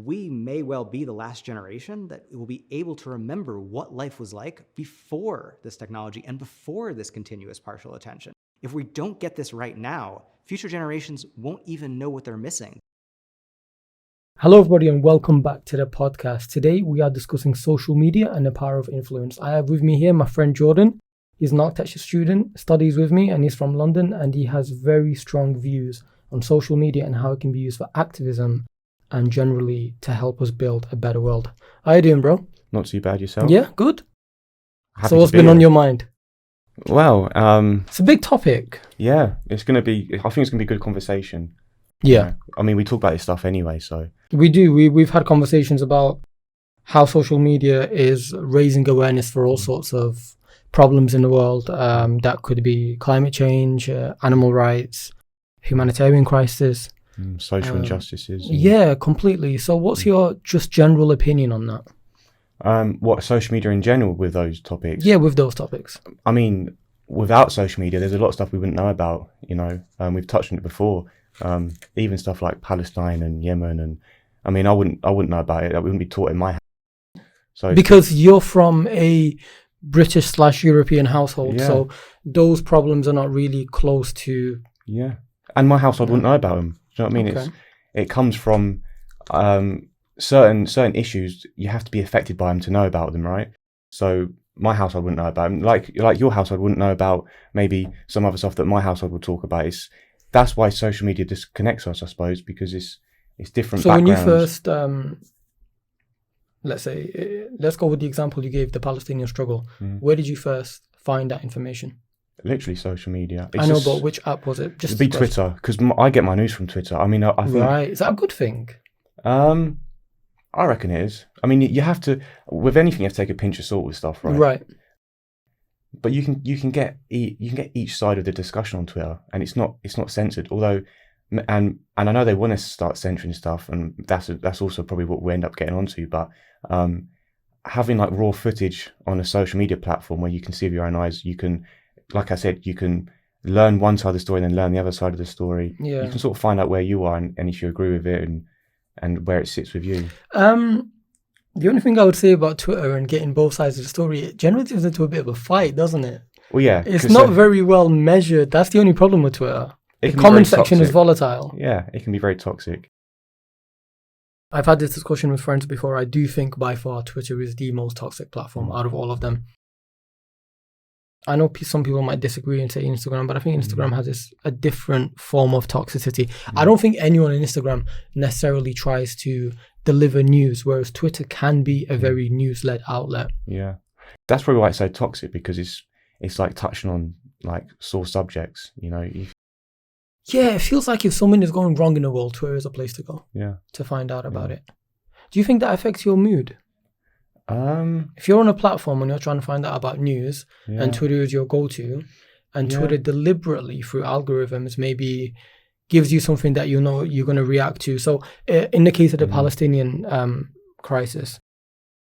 we may well be the last generation that will be able to remember what life was like before this technology and before this continuous partial attention. If we don't get this right now, future generations won't even know what they're missing. Hello everybody and welcome back to the podcast. Today we are discussing social media and the power of influence. I have with me here my friend Jordan. He's an architecture student, studies with me, and he's from London, and he has very strong views on social media and how it can be used for activism and generally to help us build a better world. How you doing, bro? Not too bad yourself? Yeah, good. Happy So what's been on your mind? Well, it's a big topic. yeah, I think it's going to be a good conversation. Yeah. I mean, we talk about this stuff anyway, so. We do. We've had conversations about how social media is raising awareness for all sorts of problems in the world. That could be climate change, animal rights, humanitarian crisis. Social injustices. Yeah, completely. So what's your just general opinion on that? What, social media in general with those topics? Yeah, with those topics. I mean, without social media, there's a lot of stuff we wouldn't know about, you know. We've touched on it before. Even stuff like Palestine and Yemen, and I mean, I wouldn't know about it. I wouldn't be taught in my house. So because you're from a British/European household, so those problems are not really close to. Yeah, and my household wouldn't know about them. Do you know what I mean? Okay. It comes from certain issues. You have to be affected by them to know about them, right? So my household wouldn't know about them. Like your household wouldn't know about maybe some other stuff that my household would talk about. That's why social media disconnects us, I suppose, because it's different. So backgrounds. when you first, let's go with the example you gave, the Palestinian struggle. Where did you first find that information? Literally social media. I know, but which app was it? Just it'd be Twitter, because I get my news from Twitter. I mean, I think. Right, is that a good thing? I reckon it is. I mean, you have to, with anything, you have to take a pinch of salt with stuff, right? Right. But you can get each side of the discussion on Twitter, and it's not censored. Although, and I know they want to start censoring stuff, and that's also probably what we end up getting onto. But having like raw footage on a social media platform where you can see with your own eyes, you can, like I said, you can learn one side of the story and then learn the other side of the story. Yeah. You can sort of find out where you are and if you agree with it and where it sits with you. The only thing I would say about Twitter and getting both sides of the story, it generally turns into a bit of a fight, doesn't it? Well, yeah. It's not very well measured. That's the only problem with Twitter. The comment section is volatile. Yeah, it can be very toxic. I've had this discussion with friends before. I do think by far Twitter is the most toxic platform out of all of them. I know some people might disagree and say Instagram, but I think Instagram has a different form of toxicity. I don't think anyone on Instagram necessarily tries to deliver news, whereas Twitter can be a very news-led outlet. Yeah, that's probably why it's so toxic, because it's like touching on like sore subjects, you know. Yeah, it feels like if something is going wrong in the world, Twitter is a place to go. Yeah, to find out about it. Do you think that affects your mood? If you're on a platform and you're trying to find out about news, and Twitter is your go-to, and Twitter deliberately through algorithms maybe gives you something that you know you're going to react to. So in the case of the Palestinian crisis,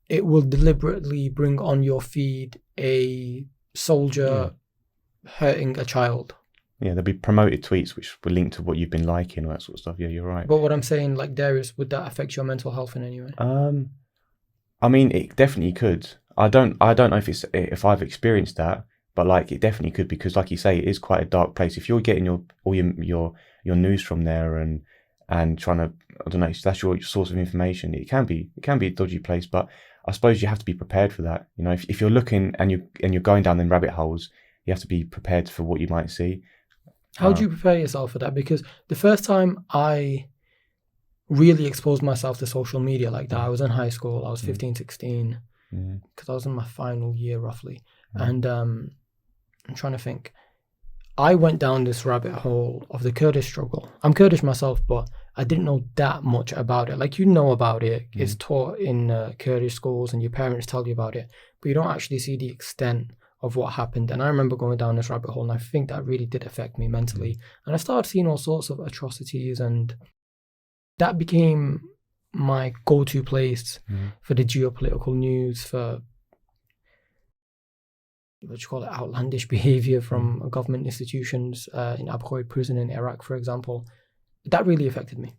it will deliberately bring on your feed a soldier hurting a child. Yeah, there'll be promoted tweets which were linked to what you've been liking, all that sort of stuff. Yeah, you're right. But what I'm saying, like, Darius, would that affect your mental health in any way? I mean, it definitely could. I don't know if I've experienced that, but like it definitely could, because like you say, it is quite a dark place. If you're getting all your news from there and trying to, I don't know, that's your source of information, it can be a dodgy place. But I suppose you have to be prepared for that. You know, if you're looking and you're going down them rabbit holes, you have to be prepared for what you might see. How do you prepare yourself for that? Because the first time I really exposed myself to social media like that, I was in high school. I was 15, 16, because I was in my final year roughly. And I'm trying to think. I went down this rabbit hole of the Kurdish struggle. I'm Kurdish myself, but I didn't know that much about it. Like, you know about it. It's taught in Kurdish schools and your parents tell you about it, but you don't actually see the extent of what happened. And I remember going down this rabbit hole, and I think that really did affect me mentally. And I started seeing all sorts of atrocities, and that became my go-to place for the geopolitical news, for what you call it, outlandish behavior from government institutions in Abu Ghraib prison in Iraq, for example. That really affected me.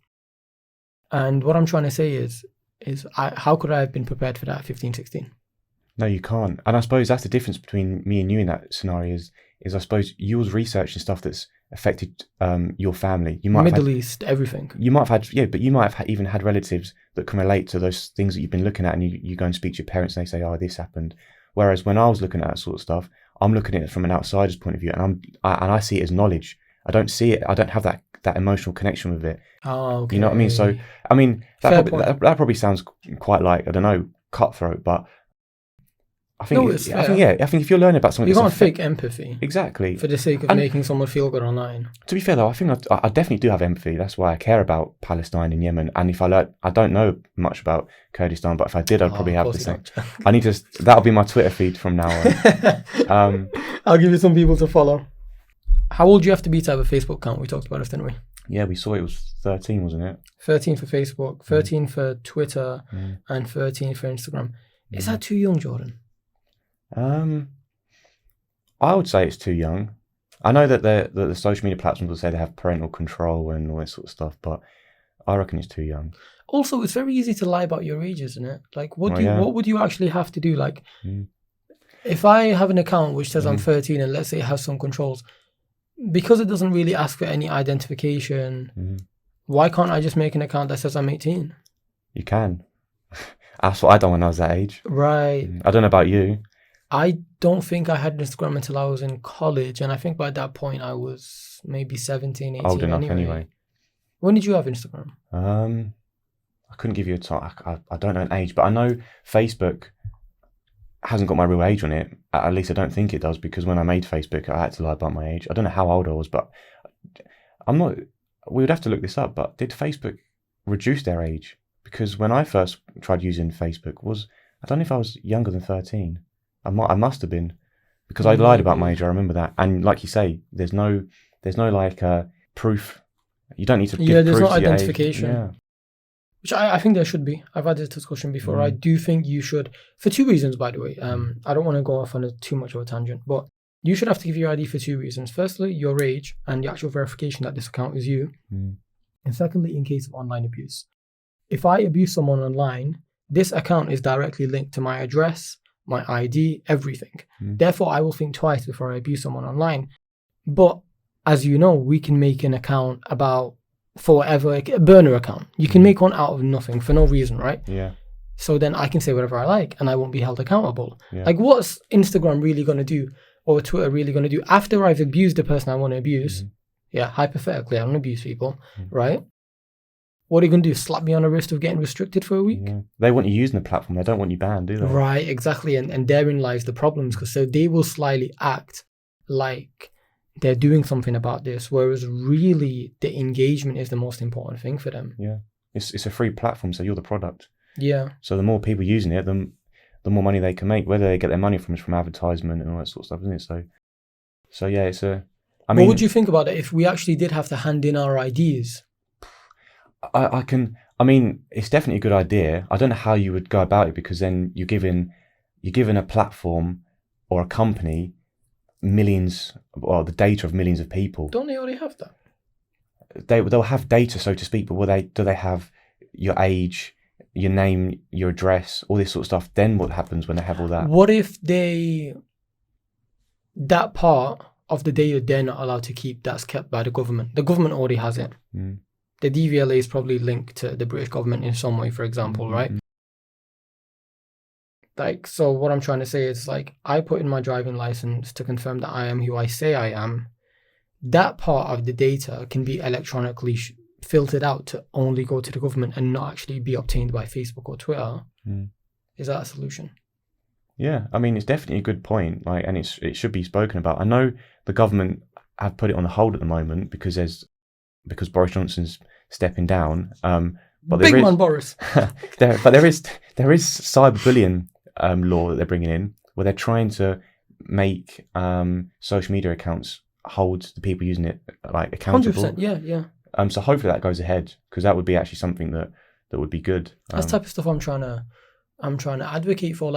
And what I'm trying to say is how could I have been prepared for that at 15, 16? No, you can't. And I suppose that's the difference between me and you in that scenario is I suppose you was researching stuff that's affected your family. You might Middle East, everything. You might have had, but you might have even had relatives that can relate to those things that you've been looking at, and you go and speak to your parents and they say, oh, this happened. Whereas when I was looking at that sort of stuff, I'm looking at it from an outsider's point of view, and I see it as knowledge. I don't see it. I don't have that emotional connection with it. Oh, okay. You know what I mean? So, I mean, that probably sounds quite like, I don't know, cutthroat, but I think, no, it's fair. I think if you're learning about something, you can't fake empathy. Exactly. For the sake of making someone feel good online. To be fair though, I think I definitely do have empathy. That's why I care about Palestine and Yemen. And if I don't know much about Kurdistan, but if I did, I'd probably have the same. That'll be my Twitter feed from now on. I'll give you some people to follow. How old do you have to be to have a Facebook account? We talked about this, didn't we? Yeah, we saw it was 13, wasn't it? 13 for Facebook, 13 for Twitter, and 13 for Instagram. Is that too young, Jordan? I would say it's too young. I know that the social media platforms will say they have parental control and all that sort of stuff, but I reckon it's too young. Also, it's very easy to lie about your age, isn't it? Like, what would you actually have to do? Like, if I have an account which says I'm 13 and let's say it has some controls, because it doesn't really ask for any identification, why can't I just make an account that says I'm 18? You can. That's what I done when I was that age. Right. I don't know about you. I don't think I had Instagram until I was in college, and I think by that point I was maybe 17, 18. Old enough anyway. When did you have Instagram? I couldn't give you a time. I don't know an age, but I know Facebook hasn't got my real age on it. At least I don't think it does, because when I made Facebook, I had to lie about my age. I don't know how old I was, but I'm not. We would have to look this up. But did Facebook reduce their age? Because when I first tried using Facebook, I don't know if I was younger than 13. I must have been, because I lied about my age. I remember that. And like you say, there's no like proof. You don't need to. Yeah, give there's proof no to your age. identification. Yeah. Which I think there should be. I've had this discussion before. I do think you should, for two reasons, by the way. I don't want to go off on too much of a tangent, but you should have to give your ID for two reasons. Firstly, your age and the actual verification that this account is you. And secondly, in case of online abuse. If I abuse someone online, this account is directly linked to my address, my ID, everything. Therefore, I will think twice before I abuse someone online. But as you know, we can make an account for whatever, a burner account. You can make one out of nothing for no reason, right? Yeah. So then I can say whatever I like and I won't be held accountable. Yeah. Like, what's Instagram really going to do, or Twitter really going to do after I've abused the person I want to abuse? Yeah, hypothetically, I don't abuse people, right? What are you going to do? Slap me on the wrist of getting restricted for a week? Yeah. They want you using the platform. They don't want you banned, do they? Right, exactly. And therein lies the problems, because so they will slyly act like they're doing something about this, whereas really the engagement is the most important thing for them. Yeah. It's a free platform, so you're the product. Yeah. So the more people using it, the more money they can make. Whether they get their money from is from advertisement and all that sort of stuff, isn't it? So yeah, it's a. What would you think about it if we actually did have to hand in our IDs? I mean, it's definitely a good idea. I don't know how you would go about it, because then you're giving a platform or a company the data of millions of people. Don't they already have that? They'll have data, so to speak, but do they have your age, your name, your address, all this sort of stuff? Then what happens when they have all that? What if that part of the data they're not allowed to keep, that's kept by the government? The government already has it. The DVLA is probably linked to the British government in some way, for example, right? Like, so what I'm trying to say is, like, I put in my driving license to confirm that I am who I say I am. That part of the data can be electronically filtered out to only go to the government and not actually be obtained by Facebook or Twitter. Is that a solution? Yeah, I mean, it's definitely a good point, and it should be spoken about. I know the government have put it on hold at the moment because Boris Johnson's stepping down. But Big man, Boris. there is cyberbullying law that they're bringing in, where they're trying to make social media accounts hold the people using it accountable. 100%, yeah. So hopefully that goes ahead, because that would be actually something that would be good. That's the type of stuff I'm trying to advocate for.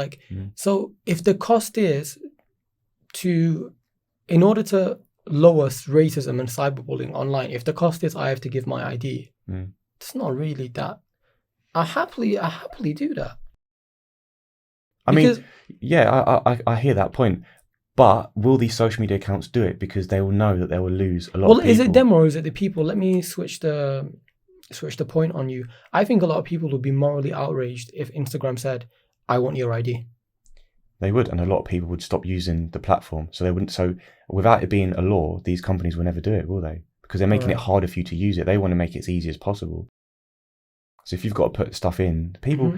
So if the cost is in order to lower racism and cyberbullying online, if the cost is I have to give my ID, it's not really that. I happily do that. I Because- mean, yeah, I hear that point. But will these social media accounts do it? Because they will know that they will lose a lot of people. Is it them or is it the people? Let me switch the point on you. I think a lot of people would be morally outraged if Instagram said, "I want your ID." They would, and a lot of people would stop using the platform. So they wouldn't. So without it being a law, these companies will never do it, will they? Because they're making it harder for you to use it. They want to make it as easy as possible. So if you've got to put stuff in, people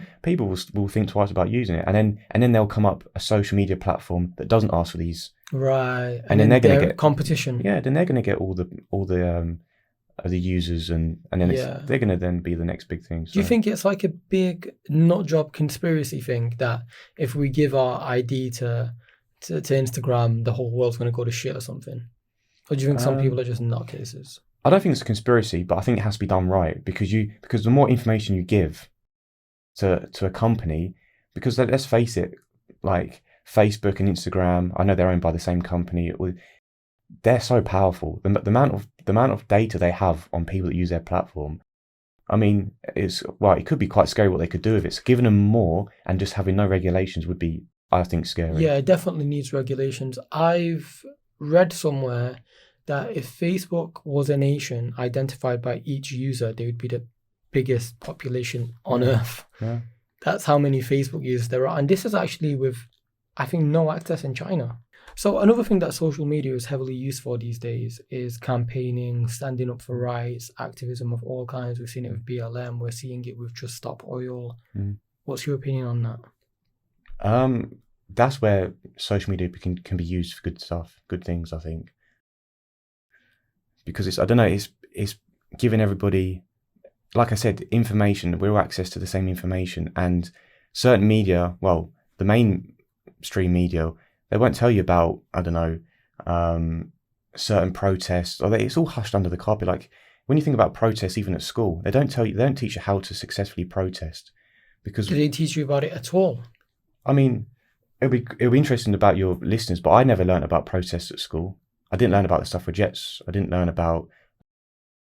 will think twice about using it, and then they'll come up a social media platform that doesn't ask for these. Right, and then they're going to get competition. Yeah, then they're going to get all the users, and then they're going to then be the next big thing. So. Do you think it's like a big nut job conspiracy thing that if we give our ID to Instagram, the whole world's going to go to shit or something? Or do you think some people are just nutcases? I don't think it's a conspiracy, but I think it has to be done right because the more information you give to a company, because let's face it, like Facebook and Instagram, I know they're owned by the same company. They're so powerful. The amount of data they have on people that use their platform. I mean, it could be quite scary what they could do with it. So giving them more and just having no regulations would be, I think, scary. Yeah, it definitely needs regulations. I've read somewhere that if Facebook was a nation identified by each user, they would be the biggest population on Earth. Yeah. That's how many Facebook users there are. And this is actually with, I think, no access in China. So another thing that social media is heavily used for these days is campaigning, standing up for rights, activism of all kinds. We've seen it with BLM. We're seeing it with Just Stop Oil. What's your opinion on that? That's where social media can be used for good stuff, good things, I think. Because it's giving everybody, like I said, information. We're all access to the same information, and certain media, well, the mainstream media, they won't tell you about, I don't know, certain protests, or it's all hushed under the carpet. Like when you think about protests, even at school, they don't teach you how to successfully protest. Because do they teach you about it at all? I mean, it'll be interesting about your listeners, but I never learned about protests at school. I didn't learn about the suffragettes. I didn't learn about,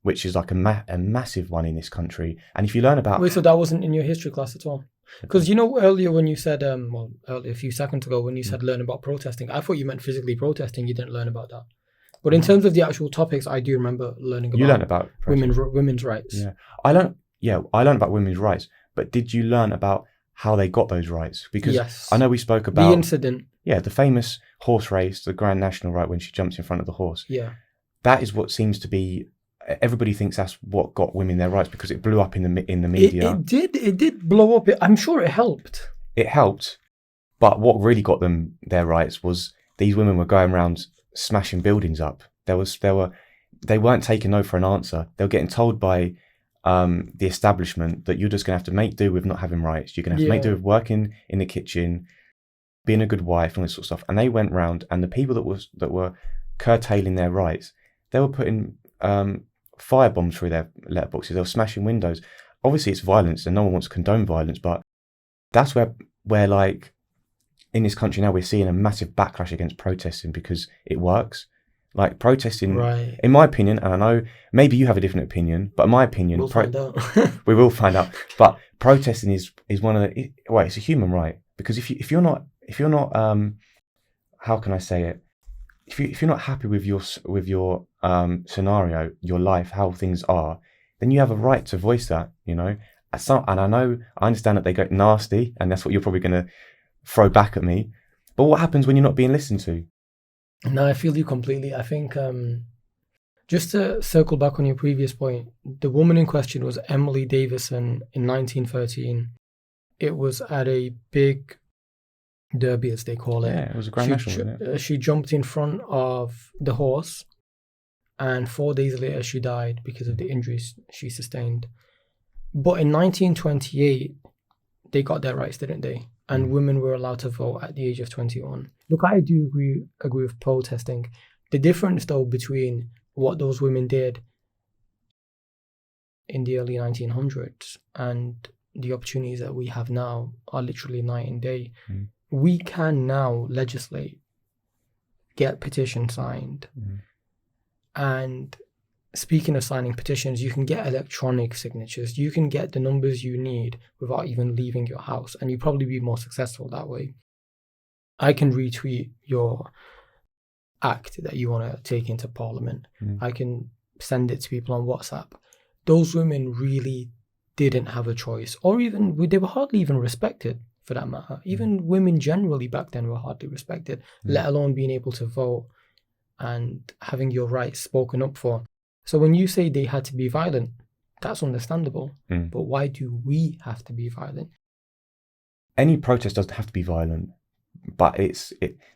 which is like a massive one in this country. And if you learn about... Wait, so that wasn't in your history class at all? Because earlier when you said, earlier, a few seconds ago when you said learn about protesting, I thought you meant physically protesting. You didn't learn about that. But in terms of the actual topics, I do remember learning about... You learned about women's rights. Yeah, I learned about women's rights. But did you learn about how they got those rights? Because yes. I know we spoke about... the incident. Yeah, the famous horse race, the Grand National, right, when she jumps in front of the horse. Yeah. That is what seems to be... Everybody thinks that's what got women their rights because it blew up in the media. It did blow up. I'm sure it helped. It helped, but what really got them their rights was these women were going around smashing buildings up. They weren't taking no for an answer. They were getting told by the establishment that you're just going to have to make do with not having rights. You're going to have to make do with working in the kitchen, being a good wife, and all this sort of stuff. And they went round, and the people that were curtailing their rights, they were putting firebombs through their letterboxes. They were smashing windows. Obviously, it's violence, and no one wants to condone violence. But that's where like in this country now we're seeing a massive backlash against protesting because it works. Like protesting, right. In my opinion, and I know maybe you have a different opinion, but in my opinion, we'll find out. We will find out. But protesting is one of the it's a human right because if you're not how can I say it? If you're not happy with your scenario, your life, how things are, then you have a right to voice that. And I understand that they get nasty, and that's what you're probably going to throw back at me. But what happens when you're not being listened to? No, I feel you completely. I think just to circle back on your previous point, the woman in question was Emily Davison in 1913. It was at a big derby, as they call it. Yeah, it was a Grand National, wasn't it? She jumped in front of the horse, and 4 days later she died because of the injuries she sustained. But in 1928, they got their rights, didn't they? And women were allowed to vote at the age of 21. Look, I do agree with protesting. The difference, though, between what those women did in the early 1900s and the opportunities that we have now are literally night and day. We can now legislate, get petitions signed, and speaking of signing petitions, you can get electronic signatures. You can get the numbers you need without even leaving your house, and you'll probably be more successful that way. I can retweet your act that you want to take into Parliament. I can send it to people on WhatsApp. Those women really didn't have a choice, or even they were hardly even respected for that matter. Even women generally back then were hardly respected, let alone being able to vote and having your rights spoken up for. So when you say they had to be violent, that's understandable. But why do we have to be violent? Any protest doesn't have to be violent, but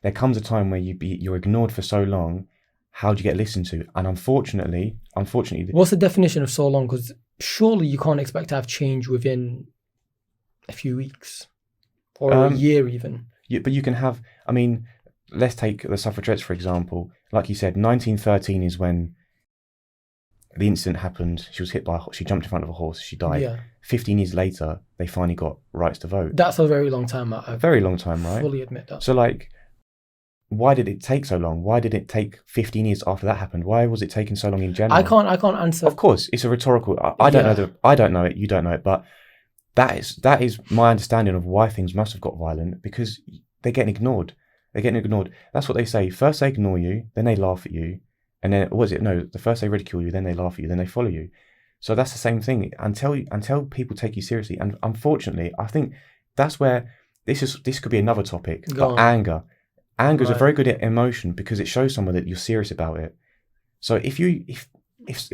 there comes a time where you're ignored for so long. How do you get listened to? And unfortunately, what's the definition of so long? Because surely you can't expect to have change within a few weeks or a year even. But you can have. I mean, let's take the suffragettes for example. Like you said, 1913 is when the incident happened. She was hit by. She jumped in front of a horse. She died. Yeah. 15 years later, they finally got rights to vote. That's a very long time. A very long time, right? Fully admit that. So like, why did it take so long? Why did it take 15 years after that happened? Why was it taking so long in general? I can't answer. Of course, it's a rhetorical. I don't know. I don't know it. You don't know it. But that is my understanding of why things must have got violent, because they're getting ignored. They're getting ignored. That's what they say. First they ignore you, then they laugh at you, and then the first they ridicule you, then they laugh at you, then they follow you. So that's the same thing until people take you seriously. And unfortunately, I think that's where this could be another topic. But anger. Anger is a very good emotion because it shows someone that you're serious about it. So if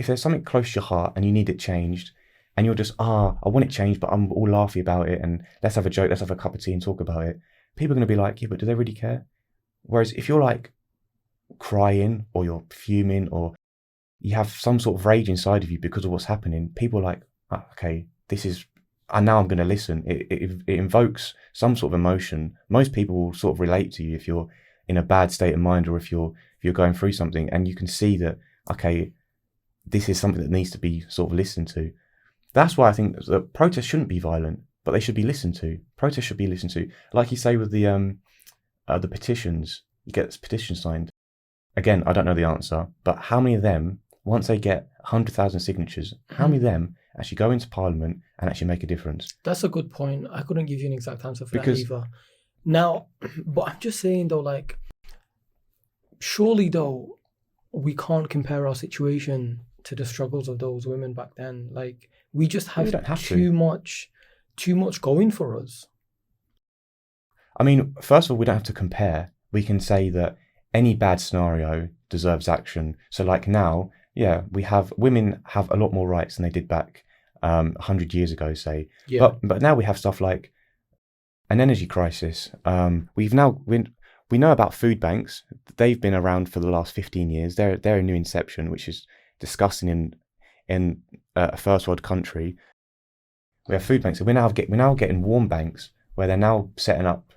there's something close to your heart and you need it changed, and you're just I want it changed, but I'm all laughy about it, and let's have a joke, let's have a cup of tea and talk about it. People are going to be like, yeah, but do they really care? Whereas if you're like crying or you're fuming or you have some sort of rage inside of you because of what's happening, people are like, okay, and now I'm going to listen. It invokes some sort of emotion. Most people will sort of relate to you if you're in a bad state of mind or if you're going through something, and you can see that, okay, this is something that needs to be sort of listened to. That's why I think that protests shouldn't be violent, but they should be listened to. Protests should be listened to. Like you say with the petitions, you get this petition signed. Again, I don't know the answer, but how many of them, once they get 100,000 signatures, how many of them actually go into Parliament and actually make a difference? That's a good point. I couldn't give you an exact answer for that either. Now, but I'm just saying though, like, surely though, we can't compare our situation to the struggles of those women back then. Like, we just have too much going for us. I mean, first of all, we don't have to compare. We can say that any bad scenario deserves action. So like now, yeah, women have a lot more rights than they did back 100 years ago, say. Yeah. But now we have stuff like an energy crisis. We know about food banks. They've been around for the last 15 years. They're a new inception, which is disgusting in a first world country. We have food banks. So we're now getting warm banks where they're now setting up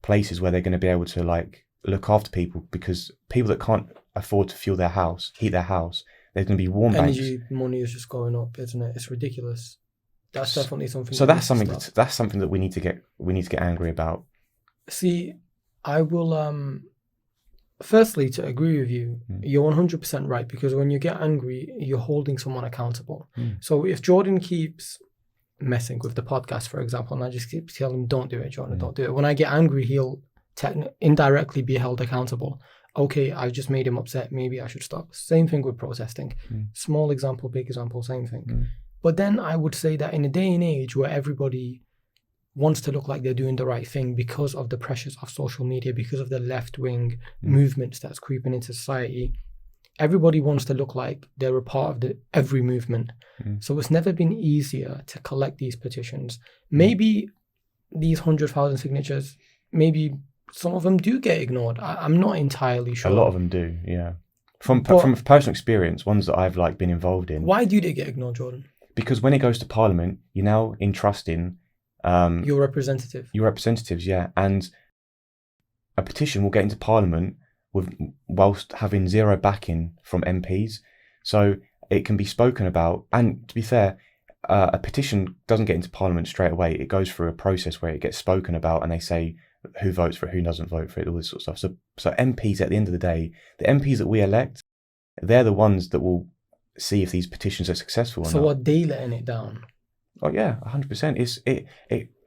places where they're going to be able to like look after people, because people that can't afford to heat their house, there's going to be warm banks. Energy money is just going up, isn't it? It's ridiculous. That's definitely something. So that's something that we need to get angry about. See, I will. Firstly, to agree with you, you're 100% right, because when you get angry, you're holding someone accountable. So if Jordan keeps messing with the podcast, for example, and I just keep telling him, don't do it, Jordan, don't do it. When I get angry, he'll indirectly be held accountable. Okay, I just made him upset, maybe I should stop. Same thing with protesting. Small example, big example, same thing. But then I would say that in a day and age where everybody wants to look like they're doing the right thing because of the pressures of social media, because of the left-wing movements that's creeping into society, everybody wants to look like they're a part of every movement. So it's never been easier to collect these petitions. Maybe these 100,000 signatures, maybe some of them do get ignored. I'm not entirely sure. A lot of them do, yeah. From personal experience, ones that I've like been involved in. Why do they get ignored, Jordan? Because when it goes to Parliament, you're now entrusting your representative. Your representatives, yeah. And a petition will get into Parliament whilst having zero backing from MPs. So it can be spoken about. And to be fair, a petition doesn't get into Parliament straight away. It goes through a process where it gets spoken about and they say who votes for it, who doesn't vote for it, all this sort of stuff. So MPs, at the end of the day, the MPs that we elect, they're the ones that will see if these petitions are successful or So not. are they letting it down? Oh yeah, 100%.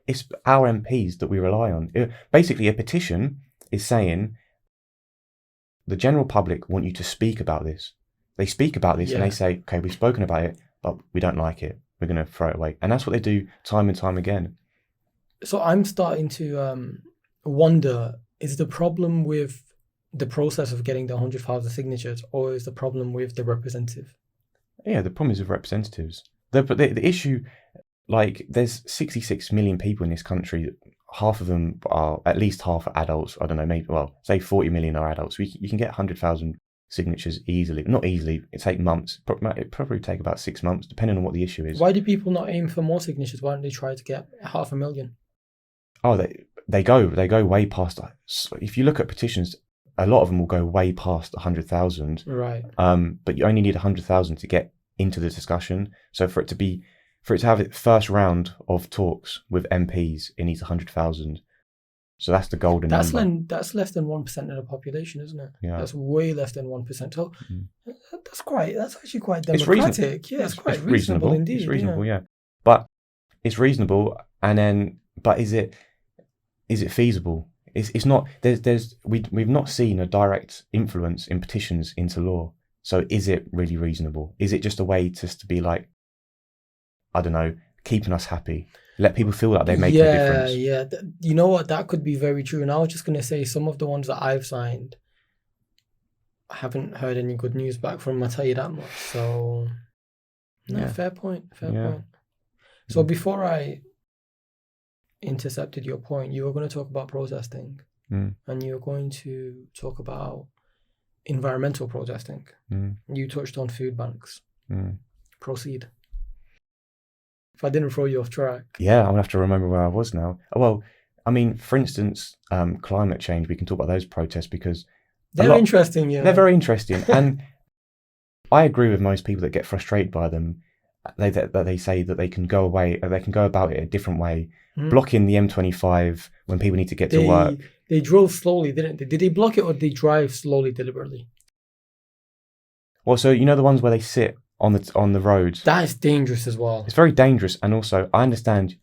It's our MPs that we rely on. Basically, a petition is saying the general public want you to speak about this. They speak about this and they say, okay, we've spoken about it, but we don't like it. We're going to throw it away. And that's what they do time and time again. So I'm starting to wonder, is the problem with the process of getting the 100,000 signatures, or is the problem with the representative? Yeah, the problem is with representatives. The issue, like, there's 66 million people in this country. Half of them are, at least half are adults. I don't know, maybe, well, say 40 million are adults. You can get 100,000 signatures easily. Not easily, it take months. It probably take about 6 months, depending on what the issue is. Why do people not aim for more signatures? Why don't they try to get 500,000? Oh, they go way past. If you look at petitions, a lot of them will go way past 100,000. Right. But you only need 100,000 to get into the discussion. So for it to have its first round of talks with MPs, it needs 100,000. So that's the golden number. That's less than 1% of the population, isn't it? Yeah. That's way less than 1%. So that's actually quite It's democratic. It's quite reasonable indeed. It's reasonable, yeah. But it's reasonable, and then, but is it feasible? It's not. We've not seen a direct influence in petitions into law. So is it really reasonable? Is it just a way just to be like, I don't know, keeping us happy? Let people feel like they make a difference. Yeah. You know what? That could be very true. And I was just going to say, some of the ones that I've signed, I haven't heard any good news back from them, I'll tell you that much. So, no, Yeah. fair point. Yeah. So before I intercepted your point, you were going to talk about protesting. And you were going to talk about environmental protesting. You touched on food banks. Proceed. If I didn't throw you off track. Yeah, I'm going to have to remember where I was now. Well, I mean, for instance, climate change, we can talk about those protests because they're interesting, yeah. They're very interesting. And I agree with most people that get frustrated by them. They say that they can go about it a different way, blocking the M25 when people need to get to work. They drove slowly, didn't they? Did they block it or did they drive slowly deliberately? Well, so you know the ones where they sit on the roads. That is dangerous as well. It's very dangerous, and also I understand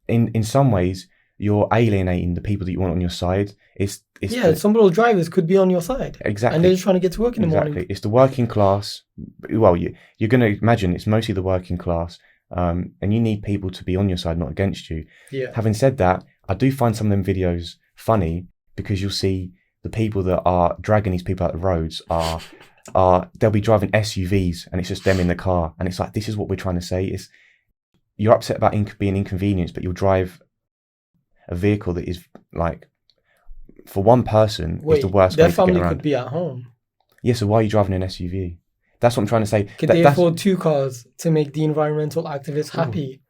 in some ways you're alienating the people that you want on your side. Some little drivers could be on your side. Exactly. And they're just trying to get to work in the morning. It's the working class. Well, you're going to imagine it's mostly the working class, and you need people to be on your side, not against you. Yeah. Having said that, I do find some of them videos funny because you'll see the people that are dragging these people out the roads they'll be driving SUVs and it's just them in the car, and it's like, this is what we're trying to say. You're upset about being inconvenienced, but you'll drive a vehicle that is like, for one person, is the worst way to get around. Their family could be at home. Yeah, so why are you driving an SUV? That's what I'm trying to say. Could they afford 2 cars to make the environmental activists happy?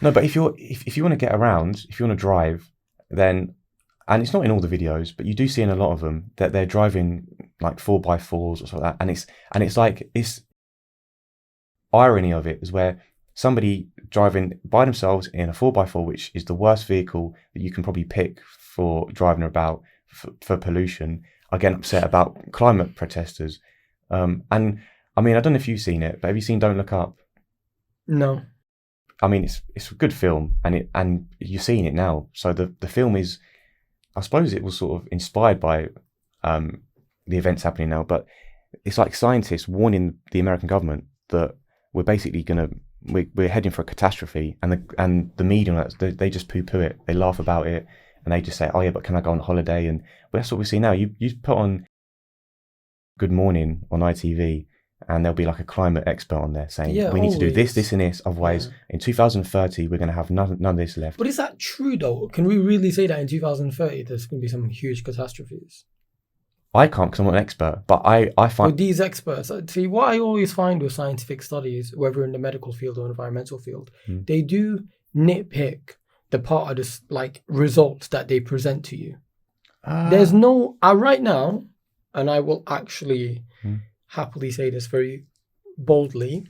No, but if you want to get around, if you want to drive, then, and it's not in all the videos, but you do see in a lot of them that they're driving like 4x4s or something like that, and it's like, it's irony of it is where somebody driving by themselves in a 4x4, which is the worst vehicle that you can probably pick for driving about for pollution, are getting upset about climate protesters. And I mean, I don't know if you've seen it, but have you seen Don't Look Up? No. I mean, it's a good film, and you're seeing it now. So the film is, I suppose it was sort of inspired by the events happening now, but it's like scientists warning the American government that we're basically we're heading for a catastrophe, and the media, they just poo-poo it, they laugh about it, and they just say, oh yeah, but can I go on holiday? And that's what we see now. You put on Good Morning on ITV, and there'll be like a climate expert on there saying, we need to do this and this, otherwise in 2030 we're going to have none of this left. But is that true though? Can we really say that in 2030 there's going to be some huge catastrophes? I can't because I'm not an expert, but I find... With these experts, see, what I always find with scientific studies, whether in the medical field or environmental field, they do nitpick the part of this, like, results that they present to you. There's no... right now, and I will actually happily say this very boldly,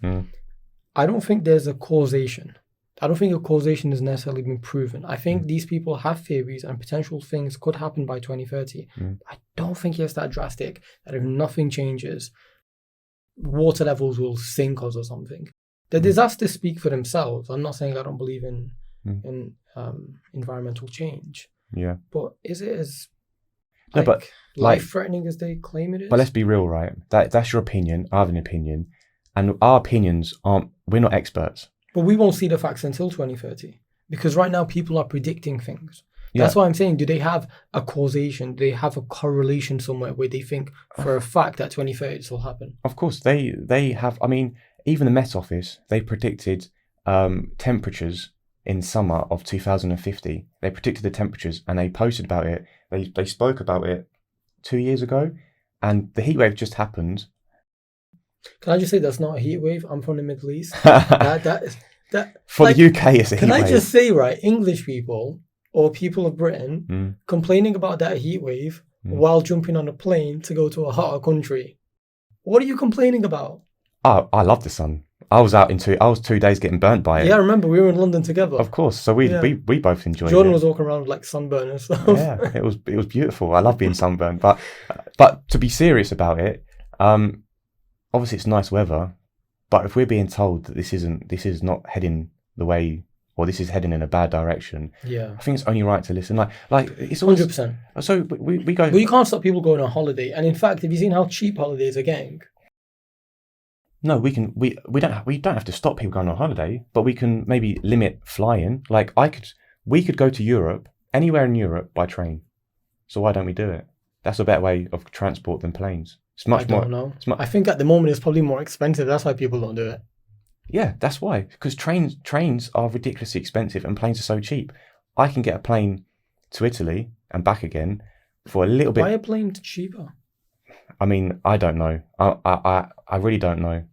I don't think there's a causation. I don't think a causation has necessarily been proven. I think these people have theories and potential things could happen by 2030. I don't think it's that drastic, that if nothing changes, water levels will sink us or something. The disasters speak for themselves. I'm not saying I don't believe in environmental change. Yeah. But is it as life-threatening as they claim it is? But let's be real, right? That's your opinion. I have an opinion. And our opinions we're not experts. But we won't see the facts until 2030. Because right now people are predicting things. Yeah. That's why I'm saying, do they have a causation? Do they have a correlation somewhere where they think for a fact that 2030 this will happen? Of course, they have. I mean, even the Met Office, they predicted temperatures in summer of 2050. They predicted the temperatures and they posted about it. They spoke about it 2 years ago, and the heat wave just happened. Can I just say that's not a heat wave? I'm from the Middle East. That For the UK, it's a heat wave. Can I just say, right, English people or people of Britain complaining about that heat wave while jumping on a plane to go to a hotter country. What are you complaining about? Oh, I love the sun. I was 2 days getting burnt by it. Yeah, I remember we were in London together. Of course. So we both enjoyed Jordan it. was walking around with like sunburn and stuff. Yeah, it was beautiful. I love being sunburned. But to be serious about it, obviously it's nice weather. But if we're being told that this is not heading the way, or this is heading in a bad direction, I think it's only right to listen. Like it's always 100%. So we go. Well, you can't stop people going on holiday. And in fact, have you seen how cheap holidays are getting? No, we don't have to stop people going on holiday, but we can maybe limit flying. Like we could go to Europe, anywhere in Europe by train. So why don't we do it? That's a better way of transport than planes. It's much more. I don't know. I think at the moment it's probably more expensive. That's why people don't do it. Yeah, that's why. Because trains are ridiculously expensive and planes are so cheap. I can get a plane to Italy and back again for a little bit. Why are planes cheaper? I mean, I don't know. I really don't know.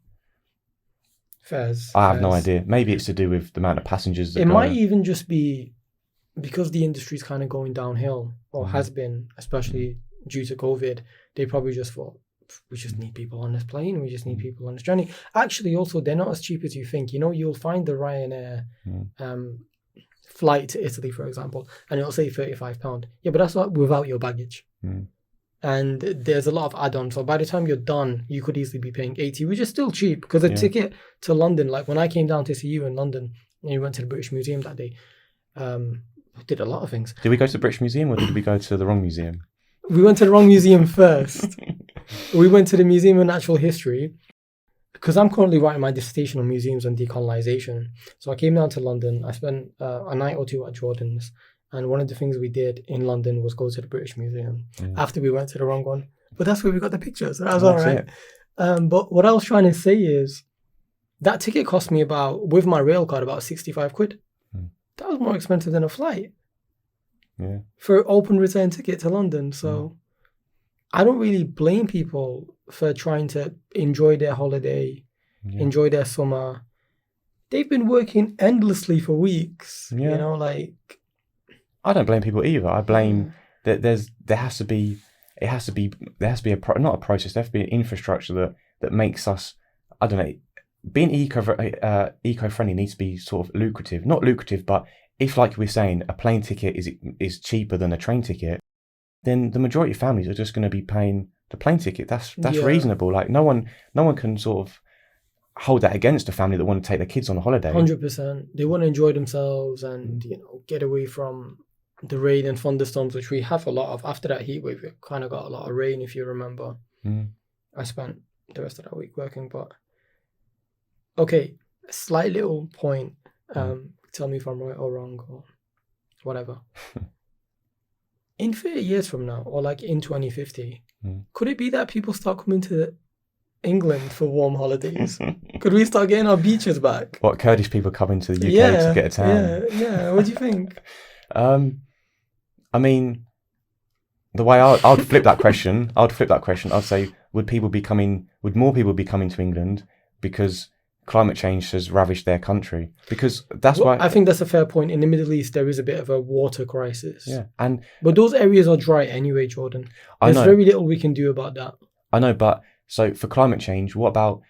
I have no idea. Maybe it's to do with the amount of passengers. It might even just be because the industry's kind of going downhill, or has been, especially due to COVID. They probably just thought, we just need people on this plane. We just need people on this journey. Actually, also, they're not as cheap as you think. You know, you'll find the Ryanair flight to Italy, for example, and it'll say £35. Yeah, but that's not without your baggage. And there's a lot of add-ons. So by the time you're done, you could easily be paying 80, which is still cheap because a ticket to London, like when I came down to see you in London and we went to the British Museum that day, did a lot of things. Did we go to the British Museum or did we go to the wrong museum? We went to the wrong museum first. We went to the Museum of Natural History because I'm currently writing my dissertation on museums and decolonization. So I came down to London. I spent a night or two at Jordan's. And one of the things we did in London was go to the British Museum after we went to the wrong one. But that's where we got the pictures. So that was all right. But what I was trying to say is that ticket cost me with my rail card, about 65 quid. That was more expensive than a flight. Yeah. For an open return ticket to London. So I don't really blame people for trying to enjoy their holiday, enjoy their summer. They've been working endlessly for weeks. You know, like... I don't blame people either. I blame that there has to be not a process. There has to be an infrastructure that makes us, I don't know, being eco-friendly needs to be sort of lucrative. Not lucrative, but if, like we're saying, a plane ticket is cheaper than a train ticket, then the majority of families are just going to be paying the plane ticket. That's reasonable. Like no one can sort of hold that against a family that want to take their kids on a holiday. 100%. They want to enjoy themselves and get away from the rain and thunderstorms, which we have a lot of. After that heat wave, we kind of got a lot of rain, if you remember. I spent the rest of that week working, but okay, a slight little point. Tell me if I'm right or wrong or whatever. In 30 years from now, or like in 2050, could it be that people start coming to England for warm holidays? Could we start getting our beaches back? What, Kurdish people coming to the UK to get a tan? Yeah. What do you think? I mean, the way I'd flip that question, I'd say, would more people be coming to England because climate change has ravished their country? Because that's why I think that's a fair point. In the Middle East, there is a bit of a water crisis. Yeah, but those areas are dry anyway, Jordan. There's very little we can do about that. I know, but so for climate change, when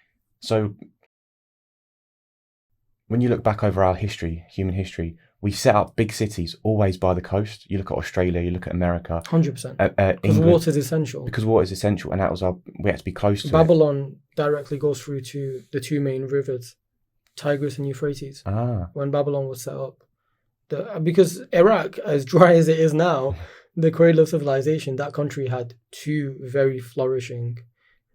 you look back over our history, human history, we set up big cities always by the coast. You look at Australia, you look at America. 100%. Because water is essential. Because water is essential, and that was we had to be close to Babylon directly goes through to the two main rivers, Tigris and Euphrates. When Babylon was set up, because Iraq, as dry as it is now, the cradle of civilization, that country had two very flourishing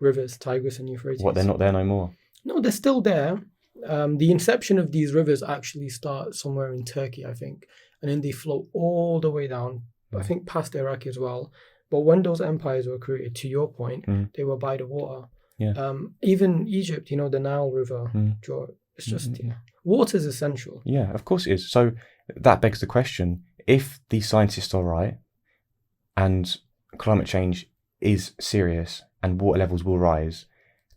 rivers, Tigris and Euphrates. What, they're not there no more? No, they're still there. The inception of these rivers actually start somewhere in Turkey, I think, and then they flow all the way down, I think past Iraq as well. But when those empires were created, to your point, they were by the water. Yeah. Even Egypt, the Nile River, it's just, water is essential. Yeah, of course it is. So that begs the question, if these scientists are right, and climate change is serious and water levels will rise,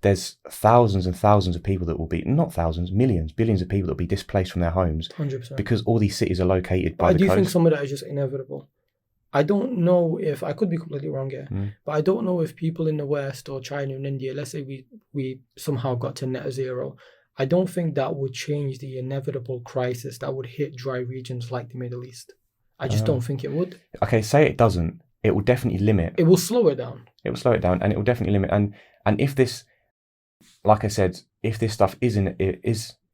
there's thousands and thousands of people that will be, not thousands, millions, billions of people that will be displaced from their homes 100%. because all these cities are located by the coast. I do think some of that is just inevitable. I don't know if, I could be completely wrong here, but I don't know if people in the West or China and India, let's say we somehow got to net zero, I don't think that would change the inevitable crisis that would hit dry regions like the Middle East. I just don't think it would. Okay, say it doesn't. It will definitely limit. It will slow it down. It will slow it down, and it will definitely limit. And if this, like I said, if this stuff is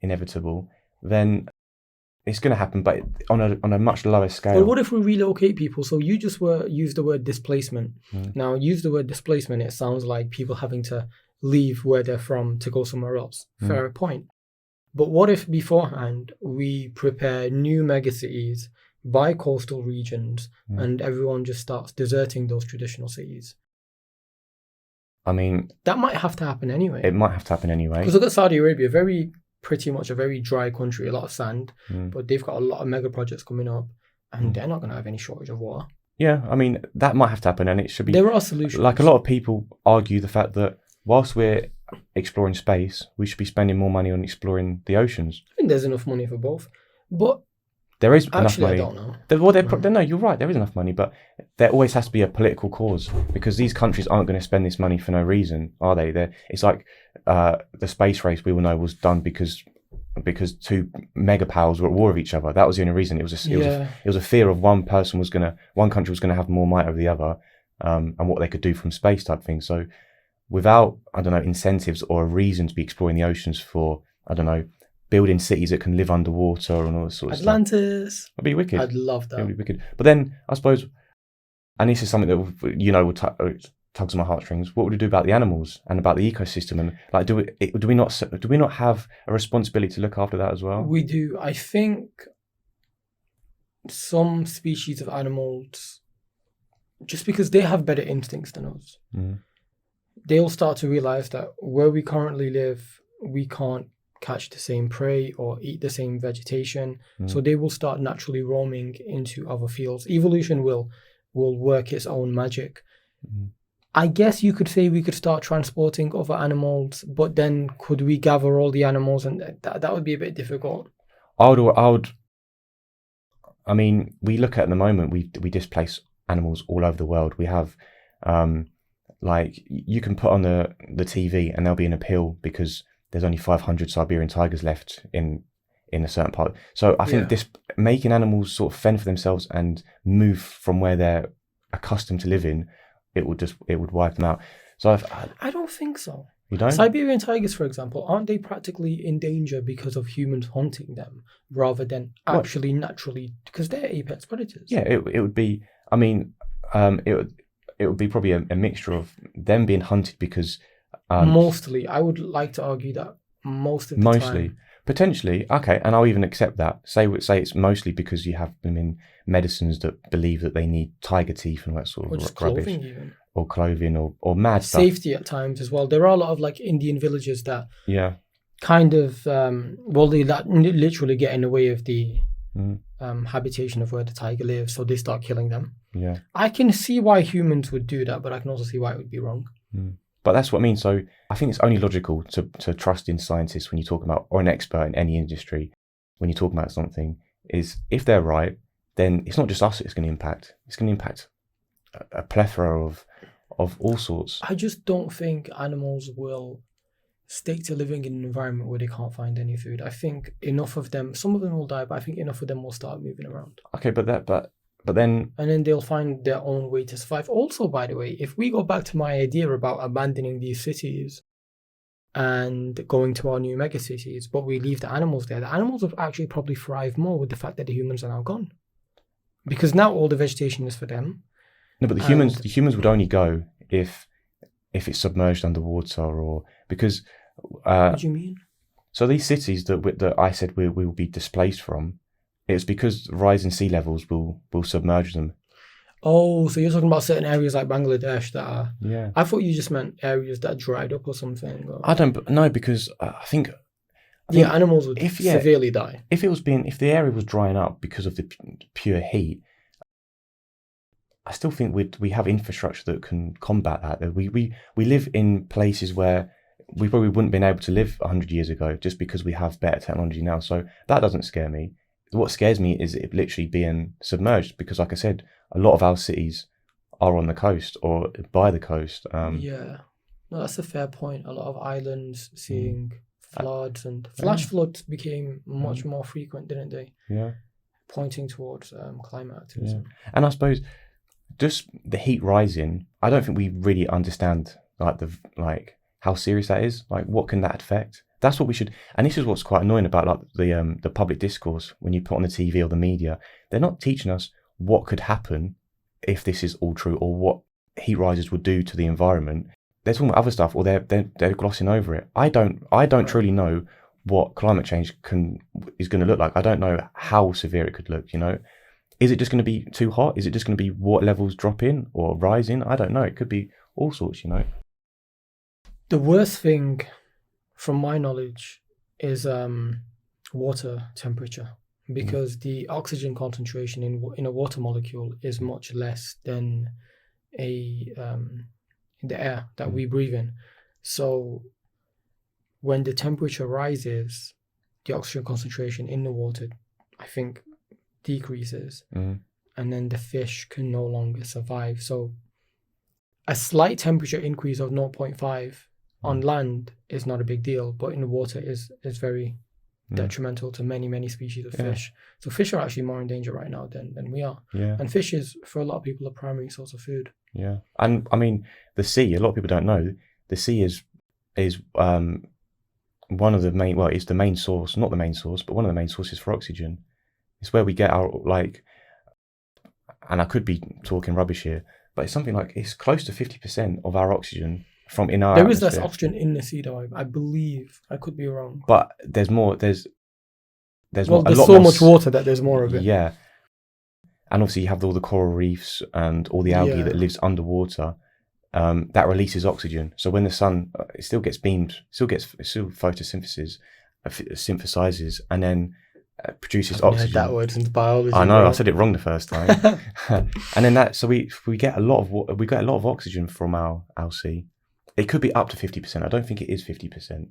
inevitable, then it's going to happen, but on a much lower scale. But what if we relocate people? So you just used the word displacement. Now, use the word displacement, it sounds like people having to leave where they're from to go somewhere else. Fair point. But what if beforehand we prepare new megacities by coastal regions and everyone just starts deserting those traditional cities? I mean, that might have to happen anyway. It might have to happen anyway. Because look at Saudi Arabia, pretty much a very dry country, a lot of sand, but they've got a lot of mega projects coming up and they're not going to have any shortage of water. Yeah, I mean, that might have to happen, and it should be. There are solutions. Like, a lot of people argue the fact that whilst we're exploring space, we should be spending more money on exploring the oceans. I think there's enough money for both, but there is enough actually, money. I don't know. No, you're right. There is enough money, but there always has to be a political cause, because these countries aren't going to spend this money for no reason, are they? It's like the space race, we all know, was done because two mega powers were at war with each other. That was the only reason. It was a fear of one country was going to have more might over the other, and what they could do from space type thing. So without, I don't know, incentives or a reason to be exploring the oceans for, I don't know, building cities that can live underwater and all this sort of Atlantis. Stuff. That'd be wicked. I'd love that. It'd be wicked. But then, I suppose, and this is something that tugs on my heartstrings. What would we do about the animals and about the ecosystem? And like, do we not have a responsibility to look after that as well? We do. I think some species of animals, just because they have better instincts than us, they'll start to realize that where we currently live, we can't catch the same prey or eat the same vegetation. So they will start naturally roaming into other fields. Evolution will work its own magic. I guess you could say we could start transporting other animals, but then could we gather all the animals? And that would be a bit difficult. I mean, we look at the moment, we displace animals all over the world. We have, like, you can put on the TV and there'll be an appeal because there's only 500 Siberian tigers left in a certain part. So I think this making animals sort of fend for themselves and move from where they're accustomed to living, it would wipe them out. So I don't think so. You don't? Siberian tigers, for example, aren't they practically in danger because of humans hunting them rather than actually naturally, because they're apex predators? Yeah, it would be. I mean, it would be probably a mixture of them being hunted because. Mostly, I would like to argue that most of the time. Potentially, okay, and I'll even accept that. Say it's mostly because you have them in medicines that believe that they need tiger teeth and that sort of just rubbish. Clothing even. Or clothing or mad stuff. Safety at times as well. There are a lot of like Indian villages that kind of they literally get in the way of the habitation of where the tiger lives, so they start killing them. Yeah, I can see why humans would do that, but I can also see why it would be wrong. But that's what I mean. So I think it's only logical to trust in scientists when you talk about, or an expert in any industry, when you talk about something, is if they're right, then it's not just us it's going to impact. It's going to impact a plethora of all sorts. I just don't think animals will stick to living in an environment where they can't find any food. I think enough of them, some of them will die, but I think enough of them will start moving around. Okay, but then And then they'll find their own way to survive. Also, by the way, if we go back to my idea about abandoning these cities and going to our new mega cities, but we leave the animals there, the animals will actually probably thrive more with the fact that the humans are now gone. Because now all the vegetation is for them. no, but the humans would only go if it's submerged underwater, or because What do you mean? so these cities that I said we will be displaced from, it's because rising sea levels will submerge them. Oh, so you're talking about certain areas like Bangladesh that are... Yeah. I thought you just meant areas that dried up or something. Or... I don't know, because I think animals would severely die. If the area was drying up because of the pure heat, I still think we have infrastructure that can combat that. We live in places where we probably wouldn't have been able to live 100 years ago just because we have better technology now. So that doesn't scare me. What scares me is it literally being submerged, because, like I said, a lot of our cities are on the coast or by the coast. Yeah, no, that's a fair point. A lot of islands seeing floods, and flash floods became much more frequent, didn't they? Yeah, pointing towards climate activism. Yeah. And I suppose just the heat rising, I don't think we really understand how serious that is. Like, what can that affect? That's what we should, and this is what's quite annoying about like the public discourse when you put on the TV or the media. They're not teaching us what could happen if this is all true, or what heat rises would do to the environment. They're talking about other stuff, or they're glossing over it. I don't truly know what climate change is going to look like. I don't know how severe it could look. You know, is it just going to be too hot? Is it just going to be water levels dropping or rising? I don't know. It could be all sorts. You know, the worst thing, from my knowledge, is water temperature, because the oxygen concentration in a water molecule is much less than in the air that we breathe in. So when the temperature rises, the oxygen concentration in the water, I think, decreases, and then the fish can no longer survive. So a slight temperature increase of 0.5 on land is not a big deal, but in the water is very detrimental to many species of fish. So fish are actually more in danger right now than we are. Yeah. And fish is, for a lot of people, a primary source of food. Yeah. And I mean, the sea, a lot of people don't know, the sea is one of the main, well, it's the main source, not the main source, but one of the main sources for oxygen. It's where we get our, like, and I could be talking rubbish here, but it's something like, it's close to 50% of our oxygen from in our There atmosphere. is less oxygen in the sea, though, I believe. I could be wrong. But there's more, there's so much water that there's more of it. Yeah. And obviously you have all the coral reefs and all the algae that lives underwater, that releases oxygen. So when the sun, it still gets beamed, still photosynthesis, synthesizes, and then produces oxygen. That word since biology. I know, I said it wrong the first time. And then so we get a lot of oxygen from our sea. It could be up to 50%. I don't think it is 50%.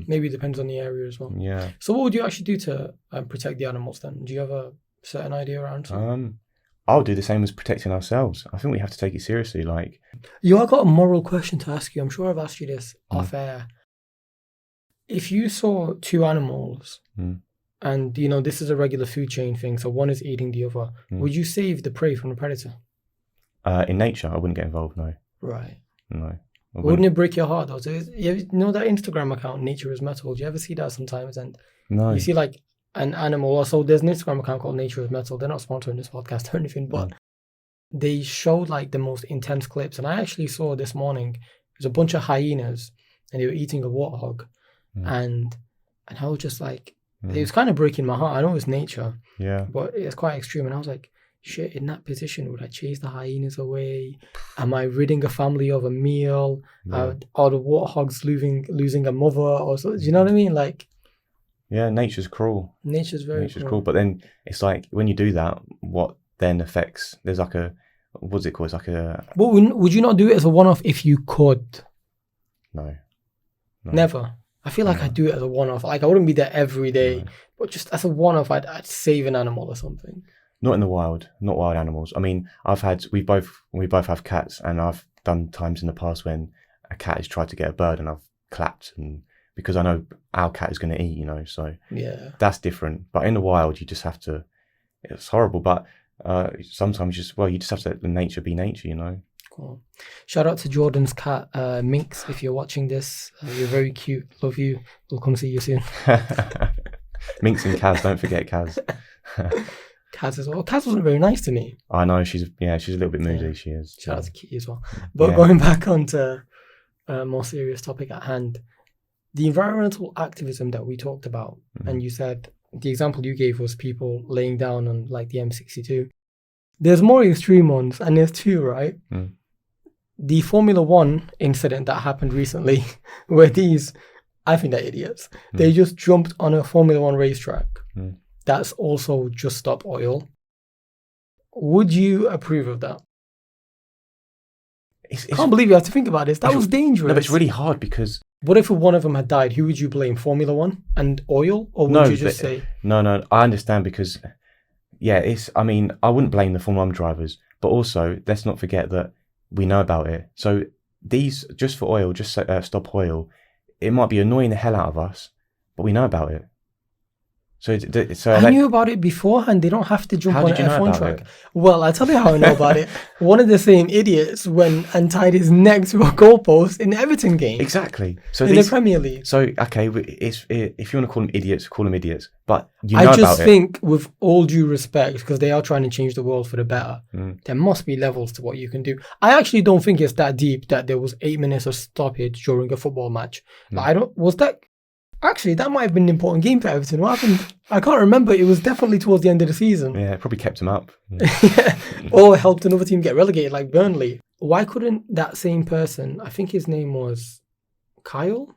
Maybe it depends on the area as well. Yeah. So what would you actually do to protect the animals then? Do you have a certain idea around it? I'll do the same as protecting ourselves. I think we have to take it seriously. Like, I got a moral question to ask you. I'm sure I've asked you this off air. If you saw two animals, and this is a regular food chain thing, so one is eating the other, would you save the prey from the predator? In nature, I wouldn't get involved. No. Right. No. Wouldn't it break your heart though? So you know that Instagram account, Nature is Metal? Do you ever see that sometimes? And you see like an animal. Also, there's an Instagram account called Nature is Metal. They're not sponsoring this podcast or anything, but they showed like the most intense clips. And I actually saw this morning, there's a bunch of hyenas and they were eating a warthog. And I was just like, it was kind of breaking my heart. I know it's nature, but it's quite extreme. And I was like, shit, in that position, would I chase the hyenas away? Am I ridding a family of a meal? Are the warthogs losing a mother? Or so? Do you know what I mean? Like, yeah, nature's cruel. Nature's cruel. But then it's like, when you do that, what then affects? There's like what's it called? It's like a. But would you not do it as a one-off if you could? No. Never. I feel like I'd do it as a one-off. Like, I wouldn't be there every day, but just as a one-off, I'd save an animal or something. Not in the wild, not wild animals. I mean, we both have cats, and I've done times in the past when a cat has tried to get a bird and I've clapped, and because I know our cat is going to eat, so Yeah. that's different. But in the wild, you just have to. It's horrible, but sometimes you just have to let the nature be nature. Cool. Shout out to Jordan's cat, Minx. If you're watching this, you're very cute. Love you. We'll come see you soon. Minx and Kaz, don't forget Kaz. Kaz as well. Kaz wasn't very nice to me. I know she's a little bit moody. Yeah. She is. Shout out to Kitty as well. But Yeah. going back onto a more serious topic at hand, the environmental activism that we talked about, and you said the example you gave was people laying down on like the M62. There's more extreme ones, and there's two, right? Mm. The Formula One incident that happened recently, where I think they're idiots. They just jumped on a Formula One racetrack. That's also just stop oil. Would you approve of that? I can't believe you have to think about this. That was dangerous. No, but it's really hard because... What if one of them had died? Who would you blame? Formula One and oil? Or would you just say... No, I understand because... Yeah, I wouldn't blame the Formula 1 drivers, but also, let's not forget that we know about it. So these, just for oil, just stop oil, it might be annoying the hell out of us, but we know about it. I knew about it beforehand. They don't have to jump on an F1 track. It? Well, I'll tell you how I know about it. One of the same idiots went and tied his neck to a goalpost in the Everton game. Exactly. So in the Premier League. So, okay, if you want to call them idiots, call them idiots. But you know I about it. just think, with all due respect, because they are trying to change the world for the better, there must be levels to what you can do. I actually don't think it's that deep that there was 8 minutes of stoppage during a football match. Actually, that might have been an important game for Everton. What happened? I can't remember. It was definitely towards the end of the season. Yeah, it probably kept him up. Yeah. Or helped another team get relegated, like Burnley. Why couldn't that same person, I think his name was Kyle?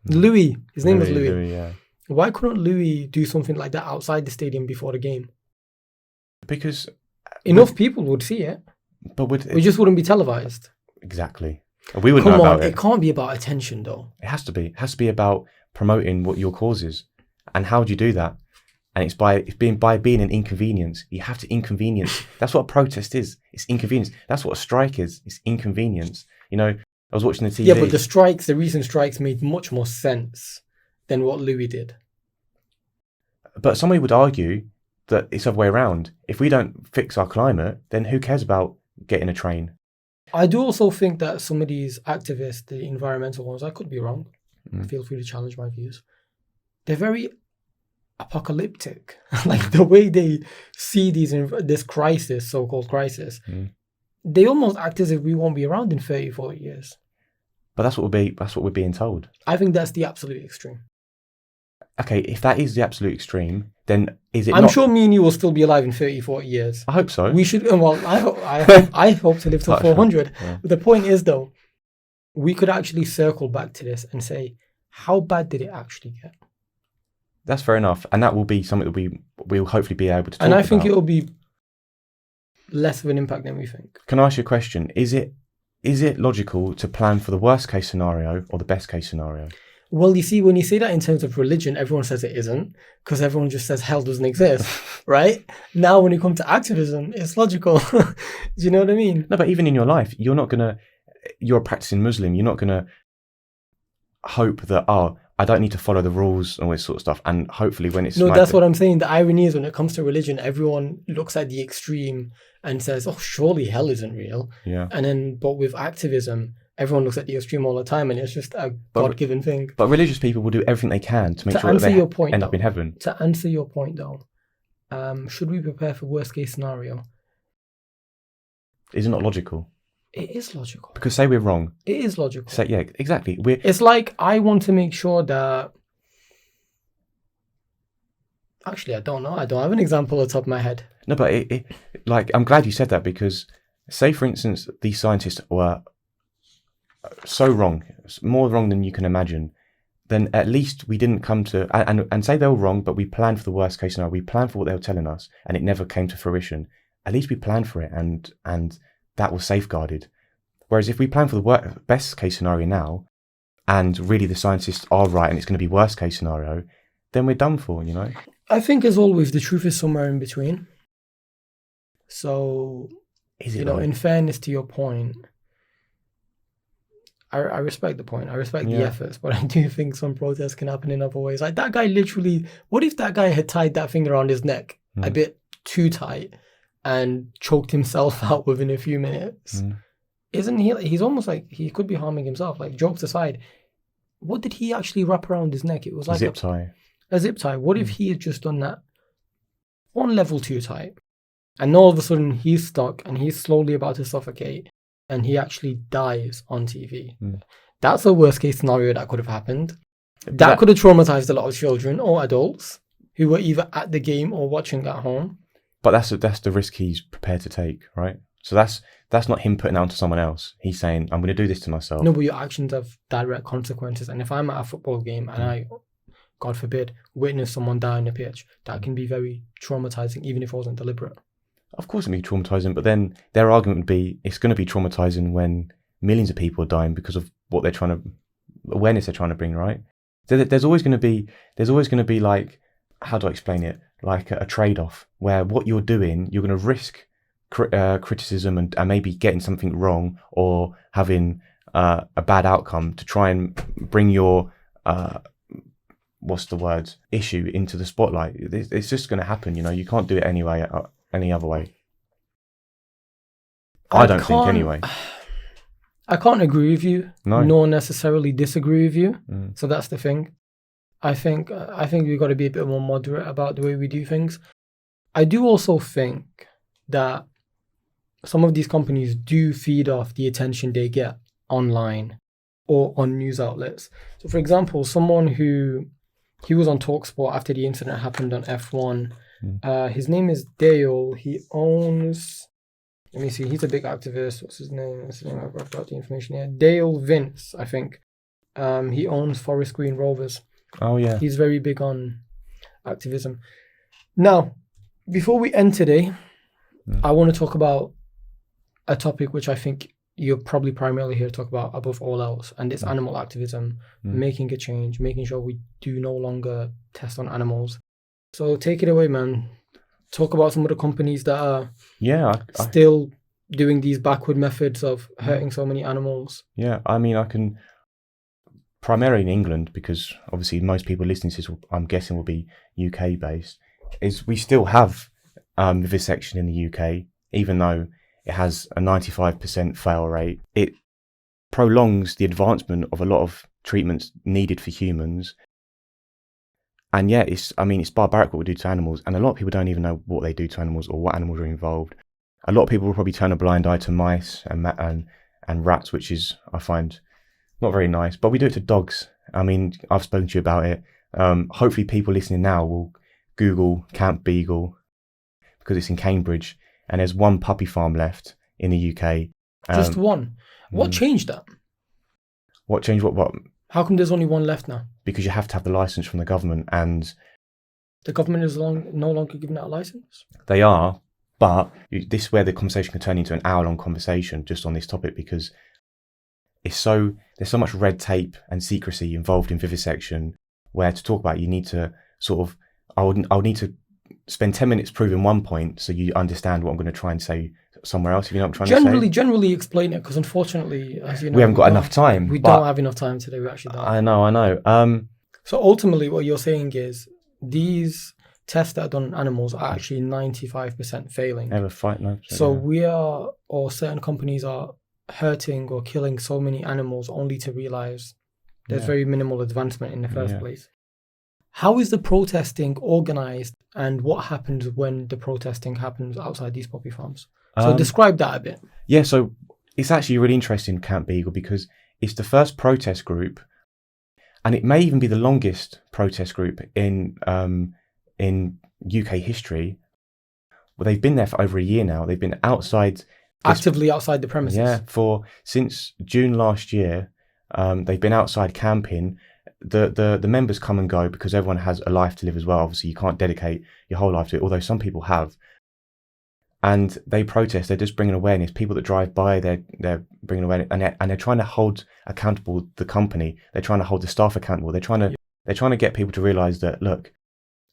Louis. His name was Louis. Yeah. Why couldn't Louis do something like that outside the stadium before the game? Because... Enough people would see it. But it just wouldn't be televised. Exactly. We wouldn't know about it. It can't be about attention, though. It has to be. It has to be about promoting what your cause is. And how do you do that? And it's by being an inconvenience. You have to inconvenience. That's what a protest is. It's inconvenience. That's what a strike is. It's inconvenience. I was watching the TV. Yeah, but the recent strikes made much more sense than what Louis did. But somebody would argue that it's the other way around. If we don't fix our climate, then who cares about getting a train? I do also think that some of these activists, the environmental ones, I could be wrong. Feel free to challenge my views. They're very apocalyptic. Like the way they see this crisis, so-called crisis, they almost act as if we won't be around in 30, 40 years. But that's what we're being told. I think that's the absolute extreme. Okay, if that is the absolute extreme, then is it I'm sure me and you will still be alive in 30, 40 years. I hope so. We should, I hope to live till 400. Yeah. But the point is, though, we could actually circle back to this and say, how bad did it actually get? That's fair enough. And that will be something that we'll hopefully be able to talk about. And I think it will be less of an impact than we think. Can I ask you a question? Is it logical to plan for the worst case scenario or the best case scenario? Well, you see, when you say that in terms of religion, everyone says it isn't, because everyone just says hell doesn't exist, right? Now, when you come to activism, it's logical. Do you know what I mean? No, but even in your life, you're a practicing Muslim. You're not going to hope that, I don't need to follow the rules and all this sort of stuff. And hopefully when it's... No, that's what I'm saying. The irony is when it comes to religion, everyone looks at the extreme and says, oh, surely hell isn't real. Yeah. But with activism, everyone looks at the extreme all the time, and it's just a God-given thing. But religious people will do everything they can to make sure that they end up in heaven. To answer your point, though, should we prepare for worst-case scenario? Is it not logical? It is logical. Because say we're wrong. It is logical. Yeah, exactly. It's like I want to make sure that... Actually, I don't know. I don't have an example at the top of my head. No, but I'm glad you said that, because say, for instance, these scientists were so wrong, more wrong than you can imagine, then at least we didn't come to... And say they were wrong, but we planned for the worst case scenario. We planned for what they were telling us, and it never came to fruition. At least we planned for it, and that was safeguarded. Whereas if we plan for the best case scenario now, and really the scientists are right and it's going to be worst case scenario, then we're done for, I think, as always, the truth is somewhere in between. So, is it in fairness to your point, I respect the point. I respect the Yeah. efforts, but I do think some protests can happen in other ways. Like that guy literally, what if that guy had tied that thing around his neck a bit too tight and choked himself out within a few minutes? Isn't he, he's almost like he could be harming himself. Like, jokes aside, what did he actually wrap around his neck? It was like zip tie. A zip tie. What if he had just done that one level too tight? And all of a sudden he's stuck and he's slowly about to suffocate and he actually dies on TV. That's the worst case scenario that could have happened. That could have traumatized a lot of children or adults who were either at the game or watching at home. But that's the risk he's prepared to take, right? So that's not him putting it onto someone else. He's saying, I'm going to do this to myself. No, but your actions have direct consequences. And if I'm at a football game and I, God forbid, witness someone die on the pitch, that can be very traumatizing, even if it wasn't deliberate. Of course it can be traumatizing, but then their argument would be it's going to be traumatizing when millions of people are dying because of what they're trying to, awareness they're trying to bring, right? There's always going to be like, how do I explain it? Like a trade-off where what you're doing, you're going to risk criticism and maybe getting something wrong or having a bad outcome to try and bring your issue into the spotlight. It's just going to happen, you can't do it anyway, any other way. I don't think anyway. I can't agree with you, nor necessarily disagree with you. So that's the thing. I think we've got to be a bit more moderate about the way we do things. I do also think that some of these companies do feed off the attention they get online or on news outlets. So, for example, someone he was on TalkSport after the incident happened on F1. His name is Dale. He owns, let me see, he's a big activist. What's his name? I've got the information here. Dale Vince, I think. He owns Forest Green Rovers. Oh, yeah. He's very big on activism. Now, before we end today, I want to talk about a topic which I think you're probably primarily here to talk about above all else, and it's animal activism, making a change, making sure we do no longer test on animals. So take it away, man. Talk about some of the companies that are still doing these backward methods of hurting so many animals. Yeah, I mean, I can... Primarily in England, because obviously most people listening to this, I'm guessing, will be UK based, is we still have vivisection in the UK, even though it has a 95% fail rate. It prolongs the advancement of a lot of treatments needed for humans. And yeah, it's barbaric what we do to animals, and a lot of people don't even know what they do to animals or what animals are involved. A lot of people will probably turn a blind eye to mice and rats, which is, I find, not very nice, but we do it to dogs. I mean, I've spoken to you about it. Hopefully people listening now will Google Camp Beagle, because it's in Cambridge and there's one puppy farm left in the UK. Just one? What changed that? What changed what? How come there's only one left now? Because you have to have the license from the government, and the government is no longer giving out a license? They are, but this is where the conversation can turn into an hour-long conversation just on this topic, because there's so much red tape and secrecy involved in vivisection, where to talk about, you need to sort of, I'll need to spend 10 minutes proving one point so you understand what I'm going to try and say somewhere else, if you know what I'm trying to say. Generally explain it, because unfortunately, as you know, we haven't got enough time. We don't have enough time today, we actually don't. I know. So ultimately what you're saying is these tests that are done on animals are actually 95% failing. Never fight, no. So certain companies are hurting or killing so many animals only to realize there's very minimal advancement in the first place. How is the protesting organized, and what happens when the protesting happens outside these puppy farms? So describe that a bit. Yeah, so it's actually really interesting, Camp Beagle, because it's the first protest group, and it may even be the longest protest group in UK history. Well, they've been there for over a year now. They've been actively outside the premises. Yeah, since June last year, they've been outside camping. The members come and go because everyone has a life to live as well. Obviously, you can't dedicate your whole life to it, although some people have. And they protest. They're just bringing awareness. People that drive by, they're bringing awareness, and they're trying to hold accountable the company. They're trying to hold the staff accountable. They're trying to get people to realise that, look,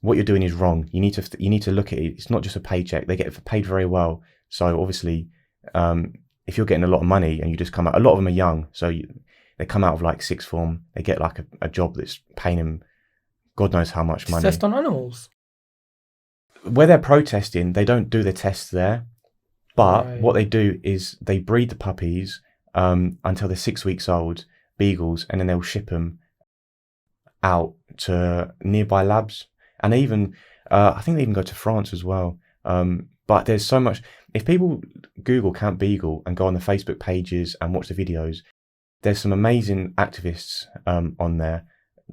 what you're doing is wrong. You need to look at it. It's not just a paycheck. They get paid very well. So obviously, if you're getting a lot of money and you just come out, a lot of them are young, so they come out of like sixth form, they get like a job that's paying them God knows how much money. Test on animals. Where they're protesting, they don't do the tests there, but Right. what they do is they breed the puppies until they're 6 weeks old, beagles, and then they'll ship them out to nearby labs. And they even, I think they even go to France as well. But there's so much. If people Google Camp Beagle and go on the Facebook pages and watch the videos, there's some amazing activists on there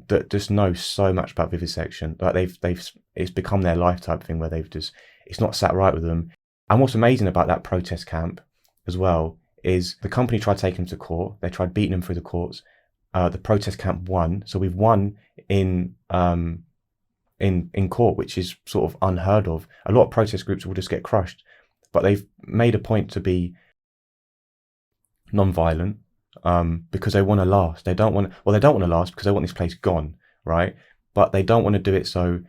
that just know so much about vivisection. Like it's become their life type thing where it's not sat right with them. And what's amazing about that protest camp as well is the company tried taking them to court. They tried beating them through the courts. The protest camp won. So we've won in court, which is sort of unheard of. A lot of protest groups will just get crushed, but they've made a point to be non-violent because they want to last. They don't want to last because they want this place gone, right? But they don't want to do it so,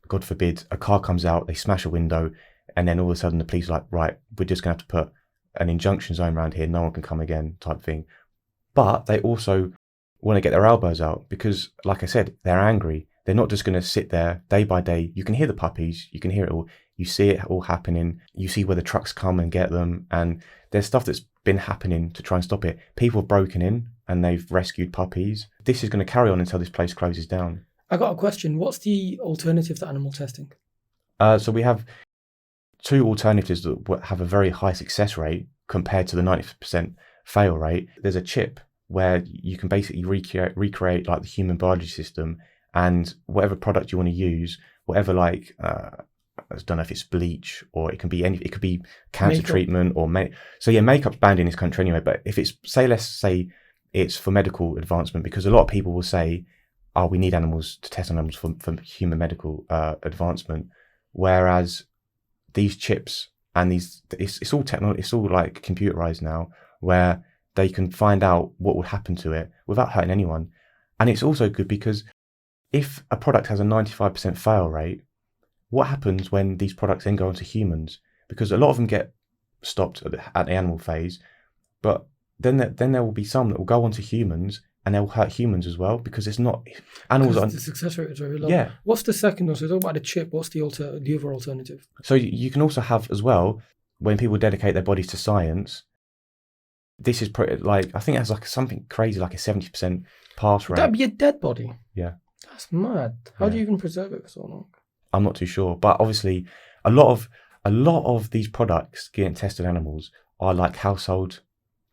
God forbid, a car comes out, they smash a window, and then all of a sudden the police are like, right, we're just going to have to put an injunction zone around here, no one can come again type thing. But they also want to get their elbows out because, like I said, they're angry. They're not just going to sit there day by day. You can hear the puppies, you can hear it all, you see it all happening, you see where the trucks come and get them, and there's stuff that's been happening to try and stop it. People have broken in and they've rescued puppies. This is going to carry on until this place closes down. I got a question. What's the alternative to animal testing? So we have two alternatives that have a very high success rate compared to the 90% fail rate. There's a chip where you can basically recreate like the human biology system, and whatever product you want to use, whatever like I don't know if it's bleach or it can be it could be cancer Makeup. treatment or so yeah, makeup's banned in this country anyway. But if it's let's say it's for medical advancement, because a lot of people will say, oh, we need animals to test on animals for human medical advancement, whereas these chips and it's all technology, it's all like computerized now, where they can find out what would happen to it without hurting anyone. And it's also good because if a product has a 95% fail rate, what happens when these products then go into humans? Because a lot of them get stopped at the animal phase, but then there will be some that will go onto humans and they will hurt humans as well, because it's not animals. The success rate is very low. Yeah. What's the second one? So talk about the chip. What's the other alternative? So you can also have as well, when people dedicate their bodies to science, this is like, I think it has like something crazy, like a 70% pass rate. Would that be a dead body? Yeah. That's mad. How do you even preserve it for so long? I'm not too sure, but obviously a lot of these products getting tested on animals are like household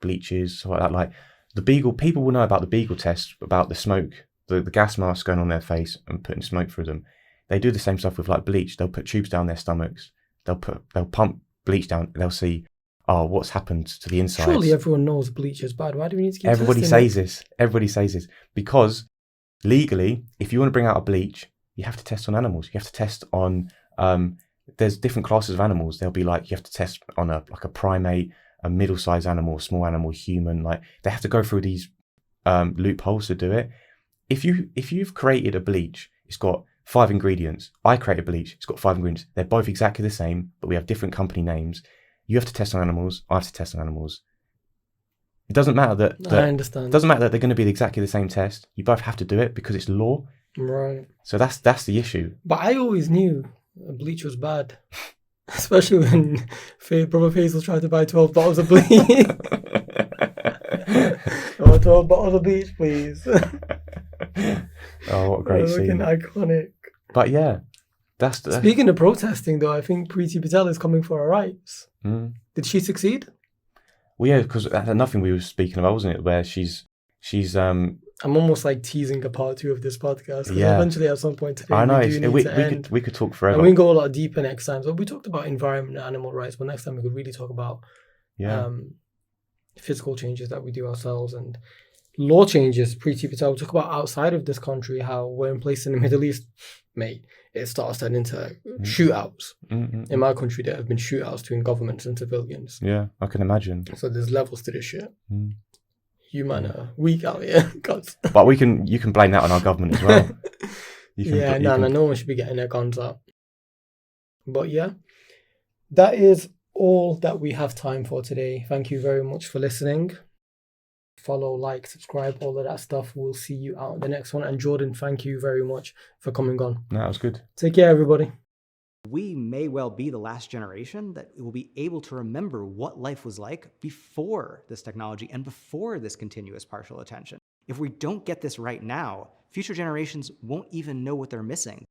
bleaches, stuff like that. Like the Beagle, people will know about the Beagle test, about the smoke, the gas mask going on their face and putting smoke through them. They do the same stuff with like bleach. They'll put tubes down their stomachs. They'll pump bleach down. They'll see, oh, what's happened to the insides. Surely everyone knows bleach is bad. Why do we need to keep Everybody testing says this. Everybody says this because legally, if you want to bring out a bleach, you have to test on animals. You have to test on. There's different classes of animals. They'll be like, you have to test on a primate, a middle-sized animal, small animal, human. Like they have to go through these loopholes to do it. If you've created a bleach, it's got 5 ingredients. I created bleach. It's got 5 ingredients. They're both exactly the same, but we have different company names. You have to test on animals. I have to test on animals. It doesn't matter that I understand. It doesn't matter that they're going to be exactly the same test. You both have to do it because it's law. Right. So that's the issue. But I always knew bleach was bad. Especially when Brother Faisal tried to buy 12 bottles of bleach. Oh, 12 bottles of bleach, please. Oh, what a great Looking scene. iconic. But yeah, that's Speaking of protesting, though, I think Preeti Patel is coming for her rights. Mm. Did she succeed? Well, yeah, because that's another thing we were speaking about, wasn't it? Where she's I'm almost like teasing a part 2 of this podcast. 'Cause Yeah. Eventually, at some point today, I know we we could talk forever. and we can go a lot deeper next time. So we talked about environment and animal rights, but next time we could really talk about physical changes that we do ourselves and law changes. Preeti Patel, we'll talk about outside of this country, how we're in place in the Middle East, mate. It starts turning into shootouts. In my country, there have been shootouts between governments and civilians. Yeah, I can imagine. So there's levels to this shit. Mm. You man are weak out here. But you can blame that on our government as well. No one should be getting their guns out. But yeah, that is all that we have time for today. Thank you very much for listening. Follow, like, subscribe, all of that stuff. We'll see you out in the next one. And Jordan, thank you very much for coming on. No, that was good. Take care, everybody. We may well be the last generation that will be able to remember what life was like before this technology and before this continuous partial attention. If we don't get this right now, future generations won't even know what they're missing.